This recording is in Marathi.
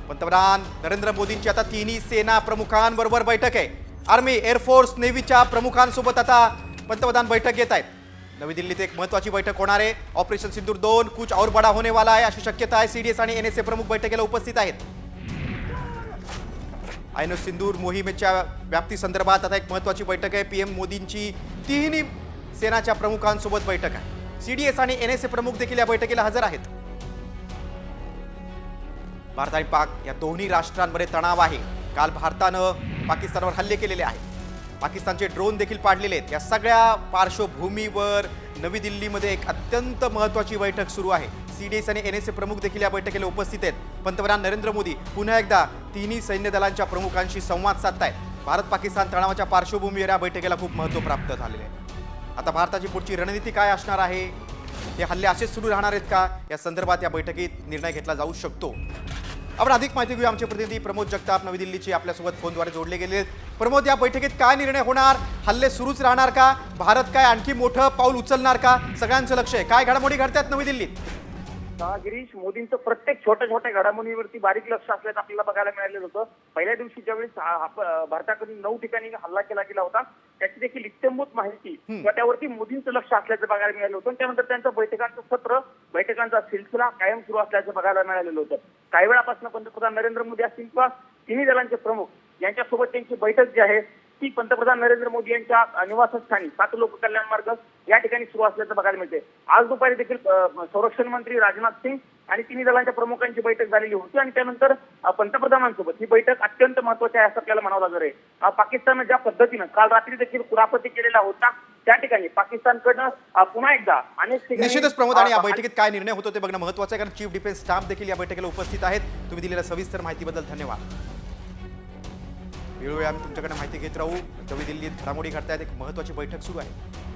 पंतप्रधान नरेंद्र मोदींची आता तिन्ही सेना प्रमुखांबरोबर बैठक आहे। आर्मी, एअरफोर्स, नेव्हीच्या प्रमुखांसोबत आता पंतप्रधान बैठक घेत आहेत। नवी दिल्लीत एक महत्त्वाची बैठक होणार आहे। ऑपरेशन सिंदूर 2 कुछ और बड़ा होने वाला आहे अशी शक्यता आहे। सीडीएस आणि एनएसए प्रमुख बैठकीला उपस्थित आहेत। ऑपरेशन सिंदूर मोहिमेच्या व्याप्ती संदर्भात आता एक महत्त्वाची बैठक आहे। पीएम मोदींची तिन्ही सेनाच्या प्रमुखांसोबत बैठक आहे। सीडीएस आणि एनएसए प्रमुख देखील या बैठकीला हजर आहेत। भारत आणि पाक या दोन्ही राष्ट्रांमध्ये तणाव आहे। काल भारतानं पाकिस्तानवर हल्ले केलेले आहेत। पाकिस्तानचे ड्रोन देखील पाडलेले आहेत। या सगळ्या पार्श्वभूमीवर नवी दिल्लीमध्ये एक अत्यंत महत्त्वाची बैठक सुरू आहे। सीडीएस आणि एनएसए प्रमुख देखील या बैठकीला उपस्थित आहेत। पंतप्रधान नरेंद्र मोदी पुन्हा एकदा तिन्ही सैन्य दलांच्या प्रमुखांशी संवाद साधतायत। भारत पाकिस्तान तणावाच्या पार्श्वभूमीवर या बैठकीला खूप महत्त्व प्राप्त झालेले आहे। आता भारताची पुढची रणनीती काय असणार आहे, हे हल्ले असेच सुरू राहणार आहेत का, या संदर्भात या बैठकीत निर्णय घेतला जाऊ शकतो। आपण अधिक माहिती घेऊया। आमचे प्रतिनिधी प्रमोद जगताप नवी दिल्लीचे आपल्यासोबत फोनद्वारे जोडले गेले। प्रमोद, या बैठकीत काय निर्णय होणार? हल्ले सुरूच राहणार का? भारत काय आणखी मोठं पाऊल उचलणार का? सगळ्यांचं लक्ष आहे। काय घडामोडी घडतात नवी दिल्लीत? गिरीश, मोदींचं प्रत्येक छोट्या घडामोडीवरती बारीक लक्ष असल्याचं आपल्याला बघायला मिळालेलं होतं। पहिल्या दिवशी ज्यावेळेस भारताकडून 9 ठिकाणी हल्ला केला गेला होता, त्याची देखील इत्थंभूत माहिती त्यावरती मोदींचं लक्ष असल्याचं बघायला मिळालं होतं। त्यानंतर त्यांचं बैठकांचं सत्र, बैठकांचा सिलसिला कायम सुरू असल्याचं बघायला मिळालेलं होतं। काही वेळापासून पंतप्रधान नरेंद्र मोदी असतील किंवा तिन्ही दलांचे प्रमुख यांच्यासोबत त्यांची बैठक जी आहे ती पंतप्रधान नरेंद्र मोदी यांच्या निवासस्थानी 7 लोक कल्याण मार्ग या ठिकाणी सुरू असल्याचं बघायला मिळते। आज दुपारी देखील संरक्षण मंत्री राजनाथ सिंग आणि तिन्ही दलांच्या प्रमुखांची बैठक झालेली होती आणि त्यानंतर पंतप्रधानांसोबत ही बैठक अत्यंत महत्त्वाची आहे असं आपल्याला म्हणावं लागणार आहे। पाकिस्ताननं ज्या पद्धतीनं काल रात्री देखील कुरापती केलेला होता, त्या ठिकाणी पाकिस्तानकडनं पुन्हा एकदा अनेक निश्चितच प्रमोद, आणि या बैठकीत काय निर्णय होतो ते बघणं महत्त्वाचं आहे, कारण चीफ डिफेन्स स्टाफ देखील या बैठकीला उपस्थित आहेत। तुम्ही दिलेल्या सविस्तर माहितीबद्दल धन्यवाद। वेळोवेळी आम्ही तुमच्याकडे माहिती घेत राहू। नवी दिल्लीत घडामोडी घडतायत, एक महत्त्वाची बैठक सुरू आहे।